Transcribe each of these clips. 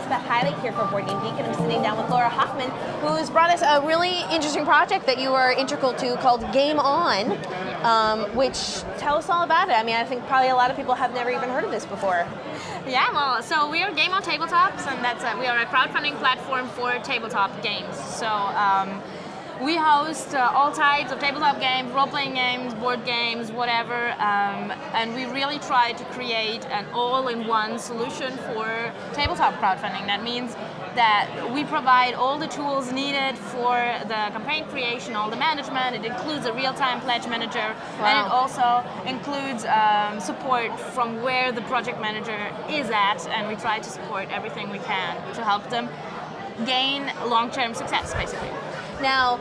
Beth Heilig here for Board Game Geek, and I'm sitting down with Laura Hoffman, who's brought us a really interesting project that you are integral to called Game On, which, tell us all about it. I mean, I think probably a lot of people have never even heard of this before. Yeah, well, so we are Game On Tabletops, and we are a crowdfunding platform for tabletop games. So we host all types of tabletop games, role-playing games, board games, whatever, and we really try to create an all-in-one solution for tabletop crowdfunding. That means that we provide all the tools needed for the campaign creation, all the management. It includes a real-time pledge manager, and it also includes support from where the project manager is at, and we try to support everything we can to help them gain long-term success, basically. Now,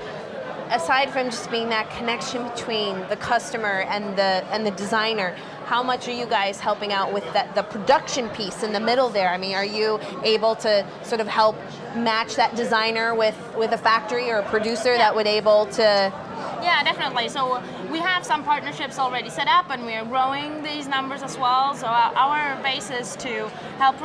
aside from just being that connection between the customer and the designer, how much are you guys helping out with the production piece in the middle there? I mean, are you able to sort of help match that designer with a factory or a producer that would able to? Yeah, definitely. So we have some partnerships already set up, and we are growing these numbers as well. So our base is to help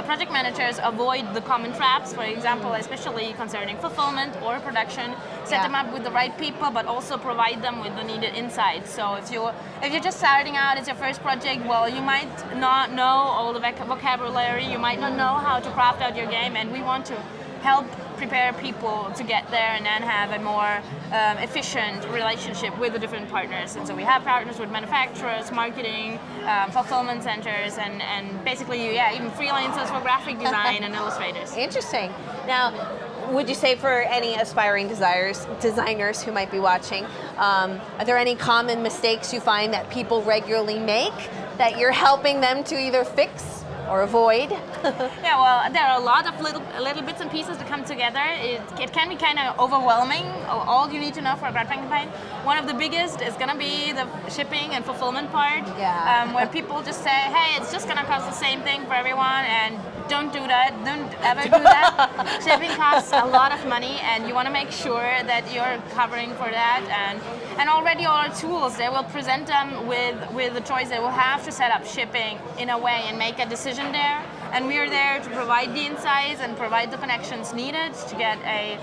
project managers avoid the common traps, for example, especially concerning fulfillment or production. Set them up with the right people, but also provide them with the needed insights. So if you're just starting out, it's your first project, well, you might not know all the vocabulary, you might not know how to craft out your game, and we want to help prepare people to get there and then have a more efficient relationship with the different partners. And so we have partners with manufacturers, marketing, fulfillment centers, and basically, even freelancers for graphic design and illustrators. Interesting. Now, would you say for any aspiring designers who might be watching, are there any common mistakes you find that people regularly make that you're helping them to either fix or avoid? Yeah, well, there are a lot of little bits and pieces to come together. It can be kind of overwhelming, all you need to know for a crowdfunding campaign. One of the biggest is going to be the shipping and fulfillment part, where people just say, hey, it's just going to cost the same thing for everyone, and don't do that, don't ever do that. Shipping costs a lot of money, and you want to make sure that you're covering for that. And already all our tools, they will present them with the choice. They will have to set up shipping in a way and make a decision there. And we are there to provide the insights and provide the connections needed to get a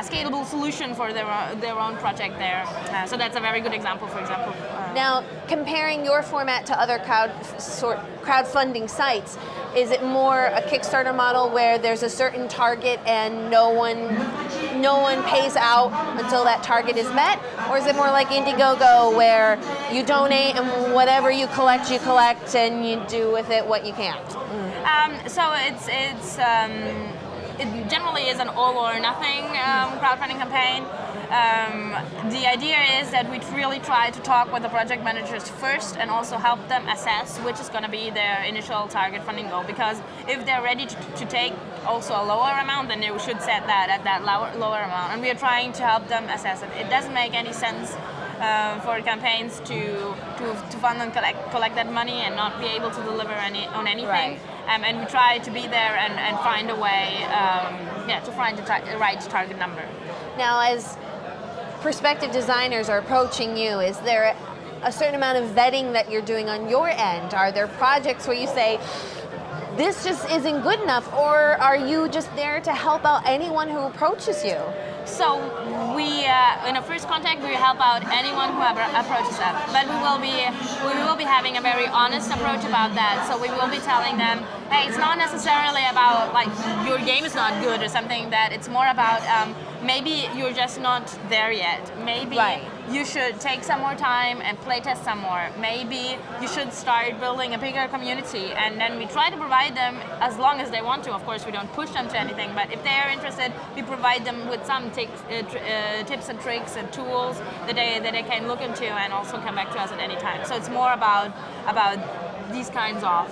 scalable solution for their own project there. So that's a very good example, for example. Now, comparing your format to other crowdfunding sites, is it more a Kickstarter model where there's a certain target and no one pays out until that target is met? Or is it more like Indiegogo where you donate and whatever you collect and you do with it what you can? So it generally is an all or nothing crowdfunding campaign. The idea is that we really try to talk with the project managers first and also help them assess which is going to be their initial target funding goal, because if they're ready to take also a lower amount, then they should set that at that lower amount, and we are trying to help them assess it. It doesn't make any sense for campaigns to fund and collect that money and not be able to deliver on anything. Right. And we try to be there and find a way to find the right target number. Now, as prospective designers are approaching you, is there a certain amount of vetting that you're doing on your end? Are there projects where you say, this just isn't good enough, or are you just there to help out anyone who approaches you? So we, in a first contact, we help out anyone who approaches us. But we will be having a very honest approach about that. So we will be telling them, hey, it's not necessarily about like your game is not good or something. That it's more about maybe you're just not there yet. Maybe you should take some more time and play test some more. Maybe you should start building a bigger community, and then we try to provide them as long as they want to. Of course, we don't push them to anything, but if they are interested, we provide them with some tips and tricks and tools that they can look into and also come back to us at any time. So it's more about these kinds of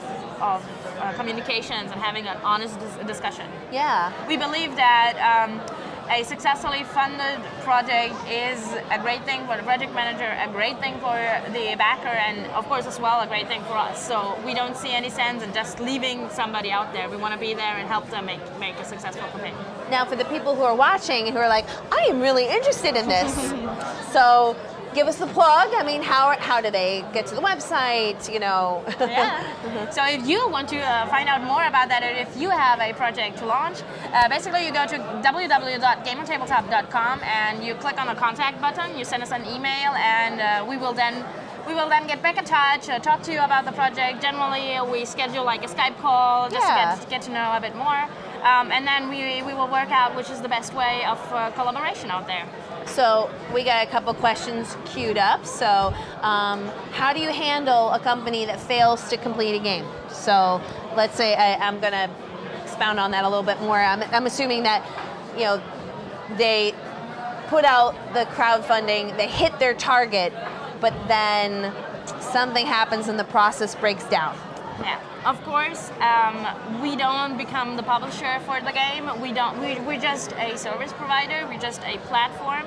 communications and having an honest discussion. Yeah. We believe that a successfully funded project is a great thing for the project manager, a great thing for the backer, and of course as well a great thing for us. So we don't see any sense in just leaving somebody out there. We want to be there and help them make a successful campaign. Now, for the people who are watching and who are like, I am really interested in this. So give us the plug. I mean, how do they get to the website? You know. Yeah. So if you want to find out more about that, or if you have a project to launch, basically you go to www.gameontabletop.com and you click on the contact button. You send us an email, and we will then get back in touch, talk to you about the project. Generally, we schedule like a Skype call just to get to know a bit more. And then we will work out which is the best way of collaboration out there. So we got a couple questions queued up. So how do you handle a company that fails to complete a game? So let's say I'm going to expound on that a little bit more. I'm assuming that, you know, they put out the crowdfunding, they hit their target, but then something happens and the process breaks down. Yeah, of course, we don't become the publisher for the game. We're just a service provider. We're just a platform,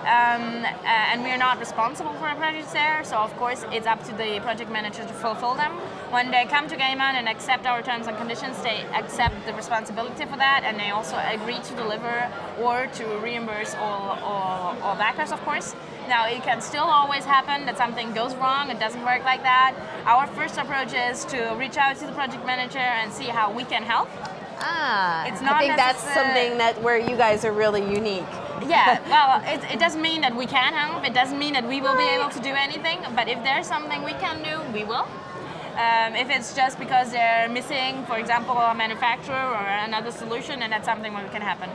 and we're not responsible for our projects there. So of course, it's up to the project manager to fulfill them. When they come to Game On and accept our terms and conditions, they accept the responsibility for that, and they also agree to deliver or to reimburse all backers, of course. Now, it can still always happen that something goes wrong. It doesn't work like that. Our first approach is to reach out to the project manager and see how we can help. It's not I think that's something that where you guys are really unique. Yeah, well, it doesn't mean that we can help. It doesn't mean that we will be able to do anything. But if there's something we can do, we will. If it's just because they're missing, for example, a manufacturer or another solution, and that's something where we can happen,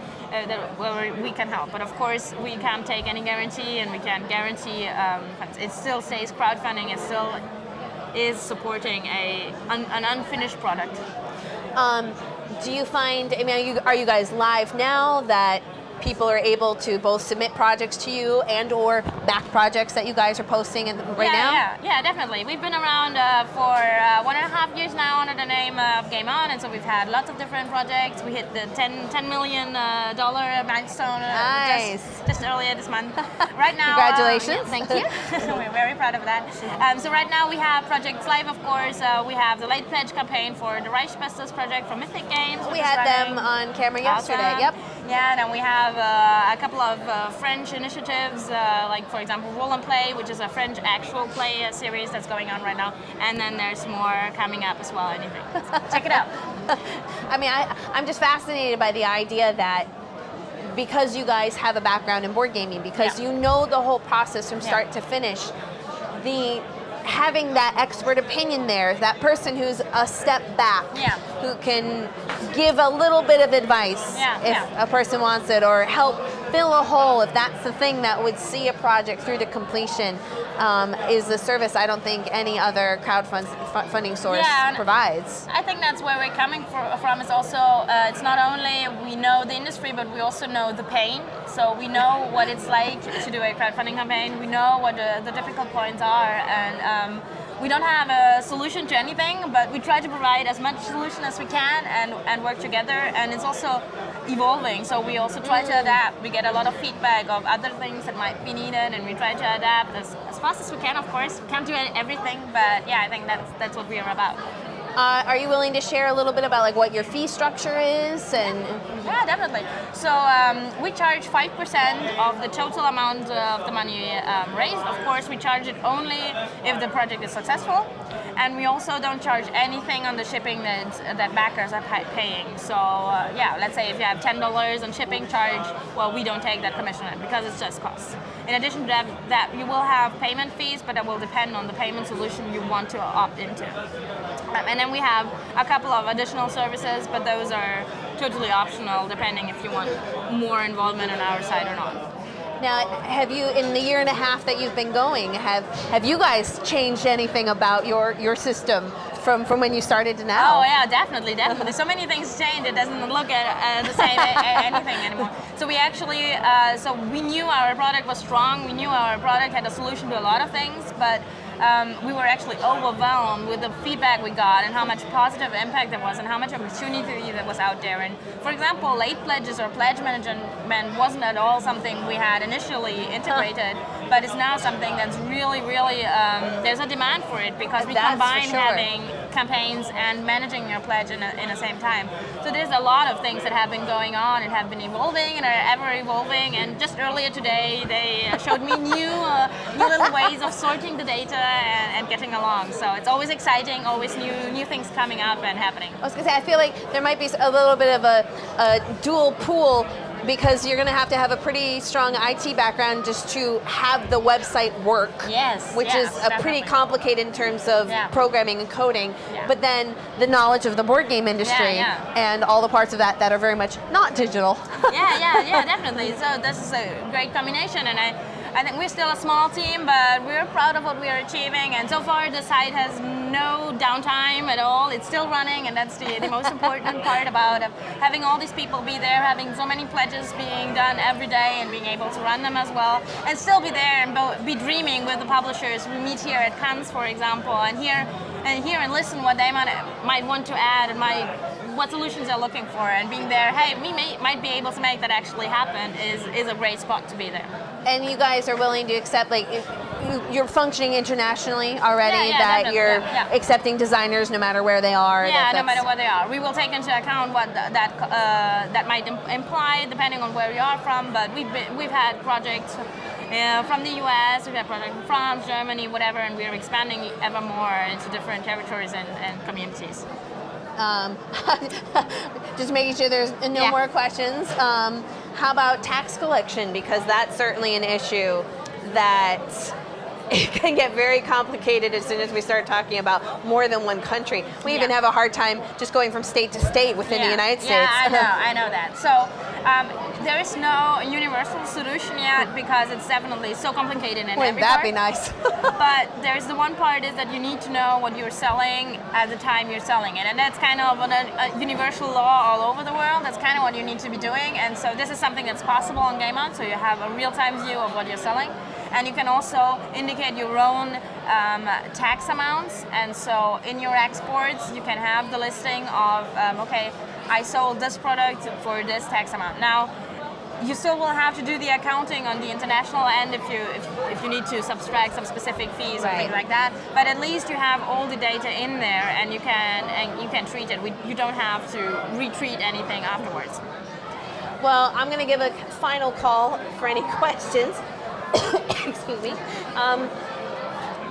where we can help. But of course, we can't take any guarantee, and we can't guarantee. It still stays crowdfunding. It still is supporting an unfinished product. Do you find? I mean, are you guys live now that people are able to both submit projects to you and or back projects that you guys are posting right now? Yeah, definitely. We've been around for 1.5 years now under the name of Game On, and so we've had lots of different projects. We hit the $10 million milestone just earlier this month. Right now, congratulations! Thank you. We're very proud of that. So right now we have projects live, of course. We have the late pledge campaign for the Reichbusters project from Mythic Games. We had them on camera yesterday. Awesome. Yep. Yeah, and then we have a couple of French initiatives, like for example Roll and Play, which is a French actual play series that's going on right now, and then there's more coming up as well. Anything, check it out. I mean, I'm just fascinated by the idea that because you guys have a background in board gaming, because you know the whole process from start to finish, having that expert opinion there, that person who's a step back, who can give a little bit of advice if a person wants it, or help fill a hole if that's the thing that would see a project through to completion, is the service I don't think any other crowdfunding source provides. I think that's where we're coming from. It's also, it's not only we know the industry, but we also know the pain. So we know what it's like to do a crowdfunding campaign. We know what the difficult points are, and we don't have a solution to anything, but we try to provide as much solution as we can and work together. And it's also evolving, so we also try to adapt. We get a lot of feedback of other things that might be needed, and we try to adapt as fast as we can. Of course, we can't do everything, but yeah, I think that's what we are about. Are you willing to share a little bit about like what your fee structure is? And yeah, definitely. So we charge 5% of the total amount of the money raised. Of course, we charge it only if the project is successful, and we also don't charge anything on the shipping that backers are paying. So yeah, let's say if you have $10 on shipping charge, well, we don't take that commission because it's just costs. In addition to that you will have payment fees, but that will depend on the payment solution you want to opt into. And then we have a couple of additional services, but those are totally optional depending if you want more involvement on our side or not. Now, have you, in the year and a half that you've been going, have you guys changed anything about your system from when you started to now? Oh yeah, definitely. So many things change. It doesn't look at the same anything anymore. So we actually, so we knew our product was strong. We knew our product had a solution to a lot of things, but we were actually overwhelmed with the feedback we got and how much positive impact there was and how much opportunity that was out there. And for example, late pledges or pledge management wasn't at all something we had initially integrated, but it's now something that's really, really, there's a demand for it because we combine having campaigns and managing your pledge in the same time. So there's a lot of things that have been going on and have been evolving and are ever evolving. And just earlier today, they showed me new little ways of sorting the data and getting along. So it's always exciting, always new things coming up and happening. I was going to say, I feel like there might be a little bit of a dual pool, because you're going to have a pretty strong IT background just to have the website work. Yes. Which is pretty complicated in terms of programming and coding. Yeah. But then the knowledge of the board game industry and all the parts of that are very much not digital. Yeah, definitely. So this is a great combination, and I think we're still a small team, but we're proud of what we are achieving. And so far, the site has no downtime at all. It's still running, and that's the most important part about having all these people be there, having so many pledges being done every day, and being able to run them as well, and still be there and be dreaming with the publishers. We meet here at Cannes, for example, and hear and listen what they might want to add and what solutions they're looking for, and being there, hey, we might be able to make that actually happen is a great spot to be there. And you guys are willing to accept, like, you're functioning internationally already, that you're accepting designers no matter where they are. Yeah, no matter where they are. We will take into account what that might imply depending on where you are from, but we've had projects from the US, we've had projects from France, Germany, whatever, and we're expanding ever more into different territories and communities. Just making sure there's no more questions. How about tax collection? Because that's certainly an issue that it can get very complicated as soon as we start talking about more than one country. We even have a hard time just going from state to state within the United States. Yeah, I know that. So there is no universal solution yet, because it's definitely so complicated in every Wouldn't that part. be nice? But there's the one part is that you need to know what you're selling at the time you're selling it, and that's kind of a universal law all over the world. That's kind of what you need to be doing, and so this is something that's possible on Game On, so you have a real-time view of what you're selling. And you can also indicate your own tax amounts, and so in your exports you can have the listing of, okay, I sold this product for this tax amount. Now, you still will have to do the accounting on the international end if you need to subtract some specific fees or things like that. But at least you have all the data in there, and you can treat it. You don't have to retreat anything afterwards. Well, I'm going to give a final call for any questions. Excuse me.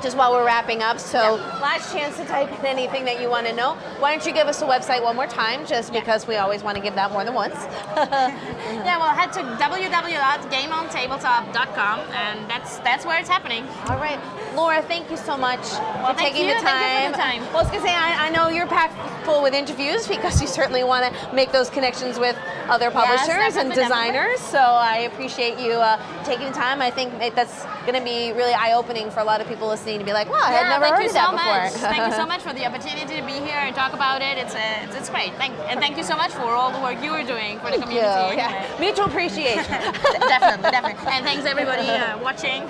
Just while we're wrapping up, so last chance to type in anything that you want to know. Why don't you give us a website one more time, just because we always want to give that more than once. Yeah, well, head to www.gameontabletop.com, and that's where it's happening. All right. Laura, thank you so much for taking the time. Thank you for the time. Well, I was going to say, I know you're packed full with interviews, because you certainly want to make those connections with other publishers and designers, so I appreciate you taking the time. I think that's going to be really eye-opening for a lot of people listening to be like, wow, I had never heard of that before. Thank you so much for the opportunity to be here and talk about it. It's great. And thank you so much for all the work you are doing for the community. Yeah. Mutual appreciation. Definitely. And thanks everybody watching.